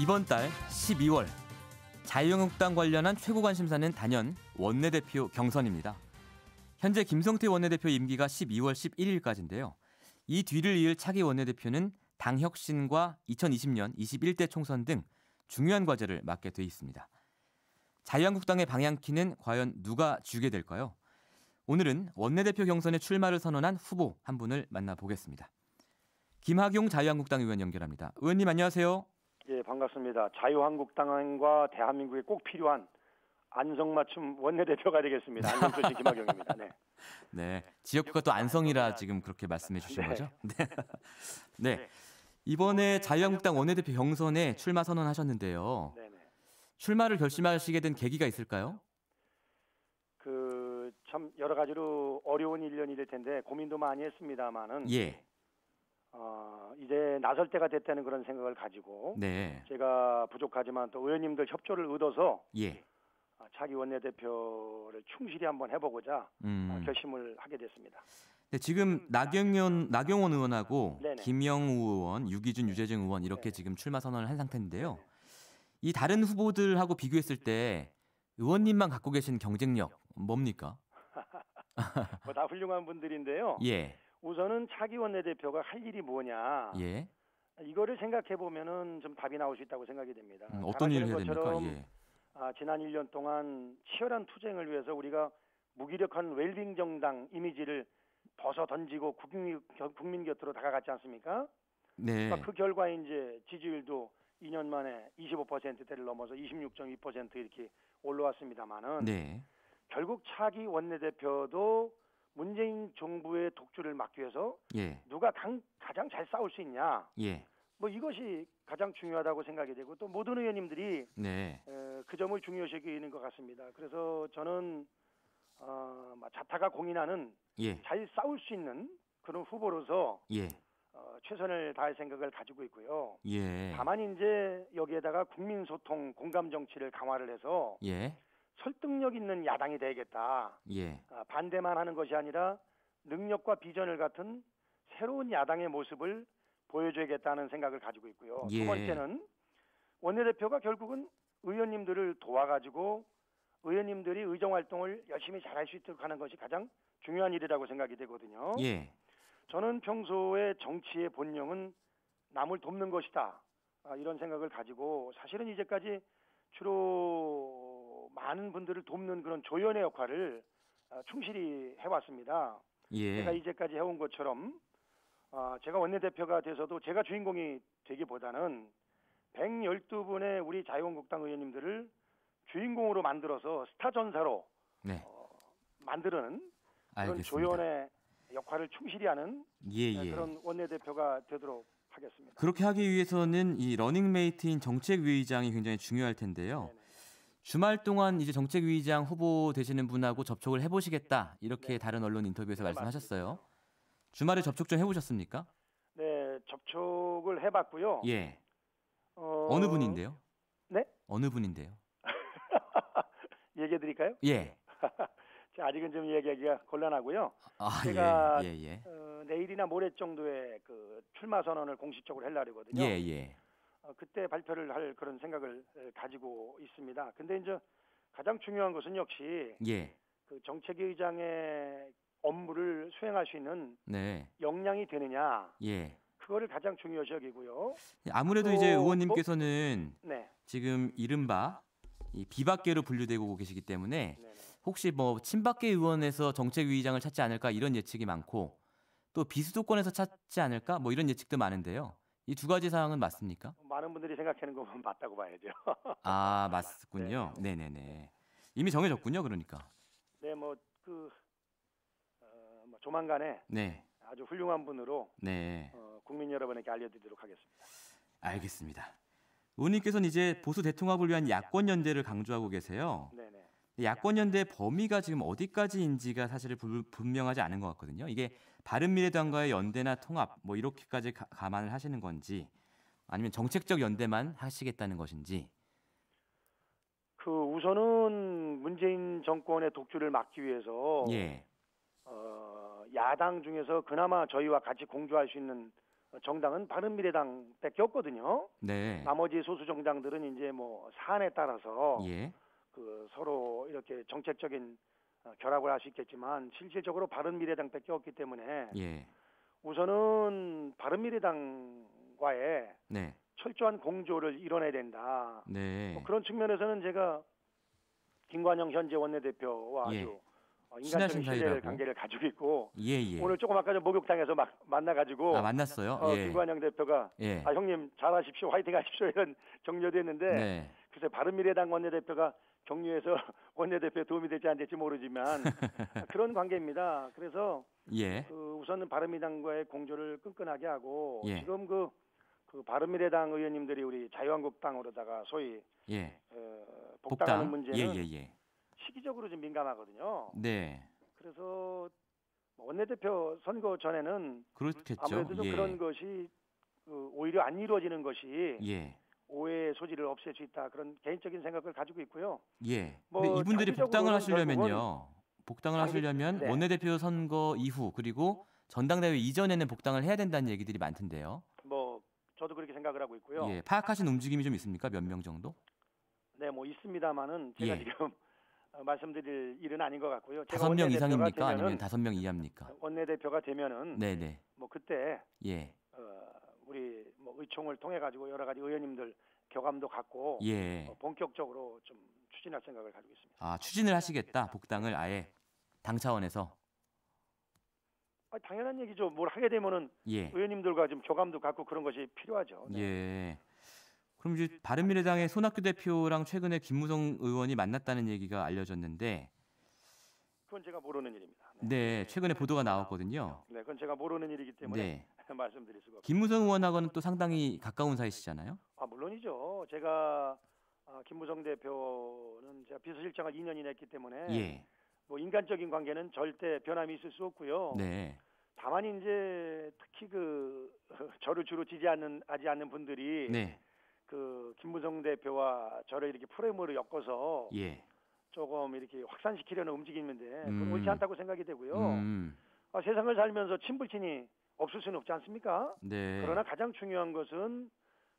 이번 달 12월 자유한국당 관련한 최고 관심사는 단연 원내대표 경선입니다. 현재 김성태 원내대표 임기가 12월 11일까지인데요. 이 뒤를 이을 차기 원내대표는 당 혁신과 2020년 21대 총선 등 중요한 과제를 맡게 돼 있습니다. 자유한국당의 방향키는 과연 누가 쥐게 될까요? 오늘은 원내대표 경선에 출마를 선언한 후보 한 분을 만나보겠습니다. 김학용 자유한국당 의원 연결합니다. 의원님 안녕하세요. 예, 반갑습니다. 자유한국당과 대한민국에 꼭 필요한 안성맞춤 원내대표가 되겠습니다. 안성철 김학용입니다. 네. 네, 지역구가 또 안성이라 지금 그렇게 말씀해 주신 거죠? 네. 네. 이번에 자유한국당 원내대표 경선에 출마 선언하셨는데요. 네네. 출마를 결심하시게 된 계기가 있을까요? 참 여러 가지로 어려운 1년이 될 텐데 고민도 많이 했습니다만은 예. 이제 나설 때가 됐다는 그런 생각을 가지고 네. 제가 부족하지만 또 의원님들 협조를 얻어서 예. 차기 원내대표를 충실히 한번 해보고자 결심을 하게 됐습니다. 네, 지금 나경원 의원하고 네네. 김영우 의원, 유기준, 유재정 의원 이렇게 네네. 지금 출마 선언을 한 상태인데요. 네네. 이 다른 후보들하고 비교했을 때 의원님만 갖고 계신 경쟁력 뭡니까? 뭐 다 훌륭한 분들인데요. 예. 우선은 차기 원내대표가 할 일이 뭐냐. 예. 이거를 생각해 보면은 좀 답이 나올 수 있다고 생각이 됩니다. 어떤 일을 해야 됩니까? 것처럼 예. 지난 1년 동안 치열한 투쟁을 위해서 우리가 무기력한 웰빙 정당 이미지를 벗어 던지고 국민 곁으로 다가갔지 않습니까? 네. 그러니까 그 결과 이제 지지율도 2년 만에 25%대를 넘어서 26.2% 이렇게 올라왔습니다만은 네. 결국 차기 원내대표도 문재인 정부의 독주를 막기 위해서 예. 누가 가장 잘 싸울 수 있냐. 예. 뭐 이것이 가장 중요하다고 생각이 되고 또 모든 의원님들이 네. 그 점을 중요시 여기는 것 같습니다. 그래서 저는 자타가 공인하는 예. 잘 싸울 수 있는 그런 후보로서 예. 최선을 다할 생각을 가지고 있고요. 예. 다만 이제 여기에다가 국민 소통, 공감 정치를 강화를 해서 예. 설득력 있는 야당이 되겠다. 예. 반대만 하는 것이 아니라 능력과 비전을 갖춘 새로운 야당의 모습을 보여줘야겠다는 생각을 가지고 있고요. 예. 두 번째는 원내대표가 결국은 의원님들을 도와가지고 의원님들이 의정활동을 열심히 잘할 수 있도록 하는 것이 가장 중요한 일이라고 생각이 되거든요. 예. 저는 평소에 정치의 본령은 남을 돕는 것이다. 이런 생각을 가지고 사실은 이제까지 주로 많은 분들을 돕는 그런 조연의 역할을 충실히 해왔습니다. 예. 제가 이제까지 해온 것처럼 제가 원내대표가 돼서도 제가 주인공이 되기보다는 112분의 우리 자유한국당 의원님들을 주인공으로 만들어서 스타 전사로 네. 만드는 그런 알겠습니다. 조연의 역할을 충실히 하는 예. 그런 원내대표가 되도록 하겠습니다. 그렇게 하기 위해서는 이 러닝메이트인 정책위의장이 굉장히 중요할 텐데요. 네네. 주말 동안 이제 정책위의장 후보 되시는 분하고 접촉을 해보시겠다 이렇게 네. 다른 언론 인터뷰에서 네, 말씀하셨어요. 맞습니다. 주말에 접촉 좀 해보셨습니까? 네, 접촉을 해봤고요. 예. 어느 분인데요? 네? 어느 분인데요? 얘기해드릴까요? 예. 아직은 좀 얘기하기가 곤란하고요. 아, 제가 예. 내일이나 모레 정도에 그 출마 선언을 공식적으로 하려거든요. 예. 그때 발표를 할 그런 생각을 가지고 있습니다. 근데 이제 가장 중요한 것은 역시 예. 그 정책위의장의 업무를 수행할 수 있는 네. 역량이 되느냐. 예. 그거를 가장 중요시 여기고요. 아무래도 이제 의원님께서는 네. 지금 이른바 이 비박계로 분류되고 계시기 때문에 네네. 혹시 뭐 친박계 의원에서 정책위의장을 찾지 않을까 이런 예측이 많고 또 비수도권에서 찾지 않을까 뭐 이런 예측도 많은데요. 이 두 가지 사항은 맞습니까? 많은 분들이 생각하는 거 보면 맞다고 봐야죠. 아, 맞군요. 네네네. 이미 정해졌군요. 그러니까. 네, 조만간에 네. 아주 훌륭한 분으로 네. 국민 여러분에게 알려드리도록 하겠습니다. 알겠습니다. 의원님께서는 이제 보수 대통합을 위한 야권 연대를 강조하고 계세요. 네네. 야권 연대 범위가 지금 어디까지인지가 사실 분명하지 않은 것 같거든요. 이게 바른미래당과의 연대나 통합 뭐 이렇게까지 감안을 하시는 건지 아니면 정책적 연대만 하시겠다는 것인지. 우선은 문재인 정권의 독주를 막기 위해서 예. 야당 중에서 그나마 저희와 같이 공조할 수 있는 정당은 바른미래당밖에 없거든요. 네. 나머지 소수 정당들은 이제 뭐 사안에 따라서 예. 그 서로 이렇게 정책적인 결합을 할 수 있겠지만 실질적으로 바른미래당밖에 없기 때문에 예. 우선은 바른미래당과의 네. 철저한 공조를 이뤄내야 된다. 네. 뭐 그런 측면에서는 제가 김관영 현재 원내대표와 예. 아주 인간적인 친하신 신뢰 사이라고. 관계를 가지고 있고 예, 예. 오늘 조금 아까 전 목욕탕에서 막 만나가지고 아, 만났어요? 예. 김관영 대표가 예. 아 형님 잘하십시오 화이팅 하십시오 이런 격려도 했는데 네. 글쎄 바른미래당 원내대표가 격려해서 원내대표에 도움이 될지 안 될지 모르지만 그런 관계입니다. 그래서 예. 우선은 바른미래당과의 공조를 끈끈하게 하고 예. 지금 그 바른미래당 의원님들이 우리 자유한국당으로다가 소위 예. 복당하는 복당. 문제는 예, 예, 예. 시기적으로 좀 민감하거든요. 네. 그래서 원내대표 선거 전에는 그렇겠죠. 아무래도 좀 예. 그런 것이 오히려 안 이루어지는 것이 예. 오해의 소지를 없앨 수 있다. 그런 개인적인 생각을 가지고 있고요. 예. 뭐 근데 이분들이 복당을 장기적으로는 하시려면요. 복당을 장기- 하시려면 네. 원내대표 선거 이후 그리고 전당대회 이전에는 복당을 해야 된다는 얘기들이 많던데요. 뭐 저도 그렇게 생각을 하고 있고요. 예. 파악하신 움직임이 좀 있습니까? 몇 명 정도? 네, 뭐 있습니다만은 제가 예. 지금 말씀드릴 일은 아닌 것 같고요. 제가 5명 원내대표가 이상입니까? 아니면 되면은 5명 이하입니까? 원내대표가 되면은 네, 네. 뭐 그때 예. 우리 뭐 의총을 통해 가지고 여러 가지 의원님들 교감도 갖고 예. 본격적으로 좀 추진할 생각을 가지고 있습니다. 아, 추진을 하시겠다. 복당을 아예 당 차원에서. 당연한 얘기죠. 뭘 하게 되면은 예. 의원님들과 좀 교감도 갖고 그런 것이 필요하죠. 네. 예. 그럼 이제 바른미래당의 손학규 대표랑 최근에 김무성 의원이 만났다는 얘기가 알려졌는데, 그건 제가 모르는 일입니다. 네, 최근에 보도가 나왔거든요. 네, 그건 제가 모르는 일이기 때문에 네. 말씀드릴 수가 없습니다. 김무성 의원하고는 또 상당히 가까운 사이시잖아요. 물론이죠. 제가 김무성 대표는 제가 비서실장을 2년이나 했기 때문에 예. 뭐 인간적인 관계는 절대 변함이 있을 수 없고요. 네. 다만 이제 특히 저를 주로 지지하지 않는 분들이 네. 김무성 대표와 저를 이렇게 프레임으로 엮어서 예. 조금 이렇게 확산시키려는 움직임인데 그건 옳지 않다고 생각이 되고요. 세상을 살면서 친불친이 없을 수는 없지 않습니까? 네. 그러나 가장 중요한 것은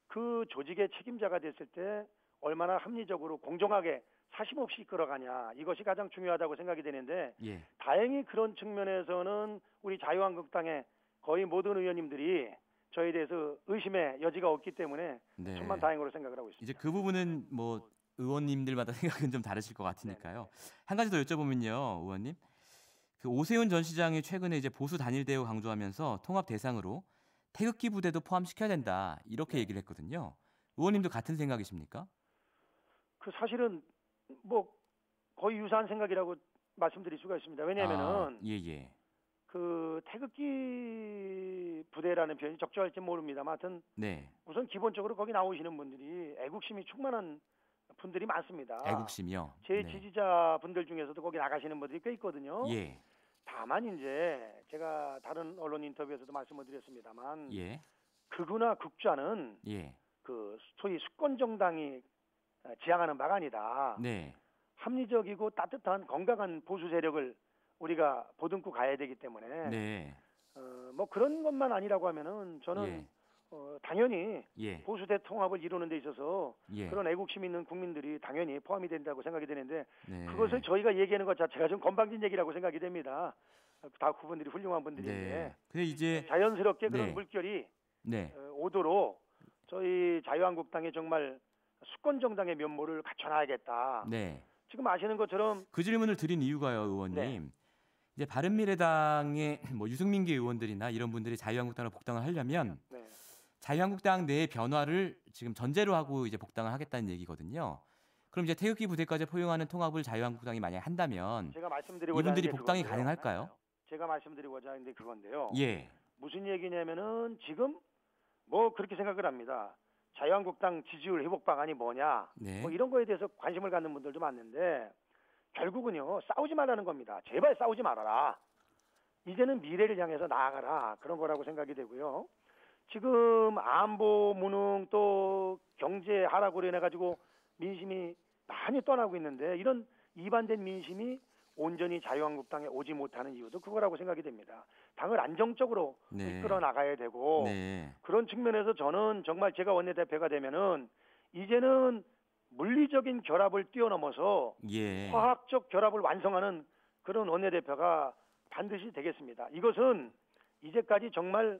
그 조직의 책임자가 됐을 때 얼마나 합리적으로 공정하게 사심 없이 이끌어가냐, 이것이 가장 중요하다고 생각이 되는데 예. 다행히 그런 측면에서는 우리 자유한국당의 거의 모든 의원님들이 저에 대해서 의심의 여지가 없기 때문에 네. 천만 다행으로 생각을 하고 있습니다. 이제 그 부분은 뭐 의원님들마다 생각은 좀 다르실 것 같으니까요. 한 가지 더 여쭤보면요, 의원님. 그 오세훈 전 시장이 최근에 이제 보수 단일 대우 강조하면서 통합 대상으로 태극기 부대도 포함시켜야 된다 이렇게 얘기를 했거든요. 의원님도 같은 생각이십니까? 사실은 뭐 거의 유사한 생각이라고 말씀드릴 수가 있습니다. 왜냐하면은 예. 태극기 부대라는 표현이 적절할지 모릅니다만 하여튼 네. 우선 기본적으로 거기 나오시는 분들이 애국심이 충만한 분들이 많습니다. 애국심이요. 제 네. 지지자분들 중에서도 거기 나가시는 분들이 꽤 있거든요. 예. 다만 이제 제가 다른 언론 인터뷰에서도 말씀을 드렸습니다만 예. 극우나 극좌는 예. 소위 수권 정당이 지향하는 바가 아니다. 네. 합리적이고 따뜻한 건강한 보수 세력을 우리가 보듬고 가야 되기 때문에 네. 뭐 그런 것만 아니라고 하면은 저는 예. 당연히 예. 보수 대통합을 이루는 데 있어서 예. 그런 애국심 있는 국민들이 당연히 포함이 된다고 생각이 되는데 네. 그것을 저희가 얘기하는 것 자체가 좀 건방진 얘기라고 생각이 됩니다. 다 그분들이 훌륭한 분들인데 네. 근데 이제 자연스럽게 그런 네. 물결이 네. 오도록 저희 자유한국당이 정말 수권 정당의 면모를 갖춰놔야겠다. 네. 지금 아시는 것처럼 그 질문을 드린 이유가요, 의원님. 네. 이제 바른미래당의 뭐 유승민계 의원들이나 이런 분들이 자유한국당으로 복당을 하려면 네. 자유한국당 내의 변화를 지금 전제로 하고 이제 복당을 하겠다는 얘기거든요. 그럼 이제 태극기 부대까지 포용하는 통합을 자유한국당이 만약 한다면 제가 말씀드리고자 이분들이 하는 게 복당이 그건데요. 가능할까요? 제가 말씀드리고자 하는 게 그건데요. 예. 무슨 얘기냐면은 지금 뭐 그렇게 생각을 합니다. 자유한국당 지지율 회복 방안이 뭐냐, 네. 뭐 이런 거에 대해서 관심을 갖는 분들도 많은데 결국은요 싸우지 말라는 겁니다. 제발 싸우지 말아라. 이제는 미래를 향해서 나아가라 그런 거라고 생각이 되고요. 지금 안보 무능 또 경제 하락으로 인해 가지고 민심이 많이 떠나고 있는데 이런 이반된 민심이 온전히 자유한국당에 오지 못하는 이유도 그거라고 생각이 됩니다. 당을 안정적으로 네. 이끌어 나가야 되고 네. 그런 측면에서 저는 정말 제가 원내대표가 되면은 이제는 물리적인 결합을 뛰어넘어서 예. 화학적 결합을 완성하는 그런 원내대표가 반드시 되겠습니다. 이것은 이제까지 정말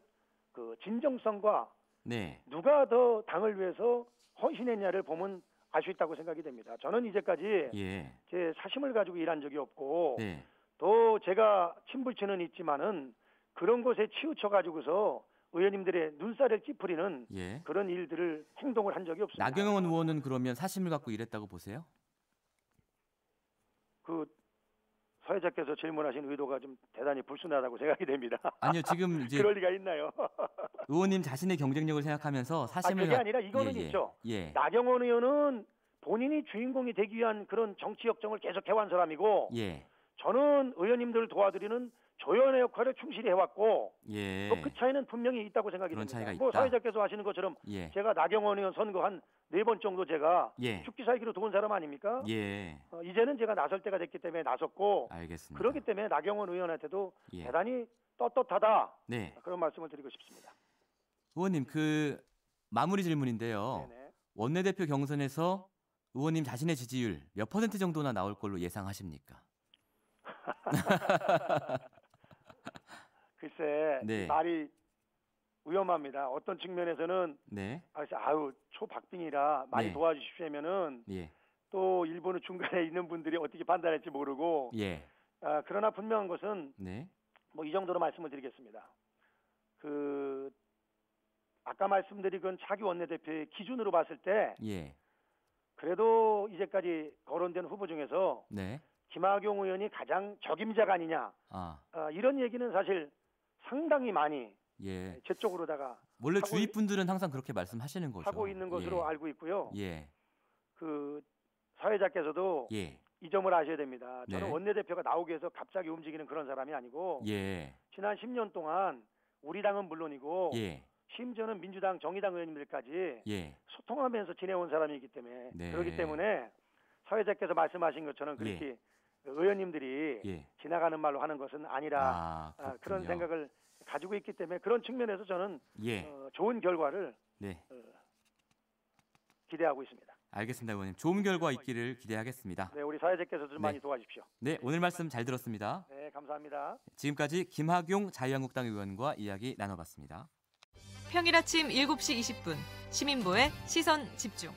그 진정성과 네. 누가 더 당을 위해서 헌신했냐를 보면 알 수 있다고 생각이 됩니다. 저는 이제까지 예. 제 사심을 가지고 일한 적이 없고 네. 또 제가 친불치는 있지만은 그런 것에 치우쳐 가지고서 의원님들의 눈살을 찌푸리는 예. 그런 일들을 행동을 한 적이 없습니다. 나경원 의원은 그러면 사심을 갖고 일했다고 보세요? 그 사회자께서 질문하신 의도가 좀 대단히 불순하다고 생각이 됩니다. 아니요, 지금 이제 그럴 리가 있나요? 의원님 자신의 경쟁력을 생각하면서 사심을 그게 아니라 이거는 예, 예. 있죠. 예. 나경원 의원은 본인이 주인공이 되기 위한 그런 정치 역정을 계속 해온 사람이고 예. 저는 의원님들을 도와드리는 조연의 역할을 충실히 해왔고 예. 또 그 차이는 분명히 있다고 생각이 그런 됩니다. 차이가 뭐 있다. 사회자께서 하시는 것처럼 예. 제가 나경원 의원 선거 한 4번 정도 제가 예. 죽기 살기로 도운 사람 아닙니까? 예. 이제는 제가 나설 때가 됐기 때문에 나섰고 알겠습니다. 그렇기 때문에 나경원 의원한테도 예. 대단히 떳떳하다 네. 그런 말씀을 드리고 싶습니다. 의원님 그 마무리 질문인데요. 네네. 원내대표 경선에서 의원님 자신의 지지율 몇 퍼센트 정도나 나올 걸로 예상하십니까? 글쎄 네. 이 말이 위험합니다. 어떤 측면에서는 네. 아유 초박빙이라 많이 네. 도와주십시오면은 예. 또 일본의 중간에 있는 분들이 어떻게 판단할지 모르고 예. 그러나 분명한 것은 네. 뭐 이 정도로 말씀을 드리겠습니다. 그 아까 말씀드린 건 차기 원내대표의 기준으로 봤을 때 예. 그래도 이제까지 거론된 후보 중에서 네. 김학용 의원이 가장 적임자가 아니냐 아. 이런 얘기는 사실 상당히 많이 예. 제 쪽으로다가 원래 하고 주위 분들은 항상 그렇게 말씀하시는 거죠. 하고 있는 것으로 예. 알고 있고요. 예. 그 사회자께서도 예. 이 점을 아셔야 됩니다. 저는 네. 원내대표가 나오기 위해서 갑자기 움직이는 그런 사람이 아니고 예. 지난 10년 동안 우리 당은 물론이고 예. 심지어는 민주당, 정의당 의원님들까지 예. 소통하면서 지내온 사람이기 때문에 네. 그렇기 때문에 사회자께서 말씀하신 것처럼 그렇게 의원님들이 예. 지나가는 말로 하는 것은 아니라 그렇군요. 그런 생각을 가지고 있기 때문에 그런 측면에서 저는 예. 좋은 결과를 네. 기대하고 있습니다. 알겠습니다, 의원님. 좋은 결과 있기를 기대하겠습니다. 네, 우리 사회자께서 좀 네. 많이 도와주십시오. 네, 오늘 말씀 잘 들었습니다. 네, 감사합니다. 지금까지 김학용 자유한국당 의원과 이야기 나눠봤습니다. 평일 아침 7시 20분 시민보의 시선 집중.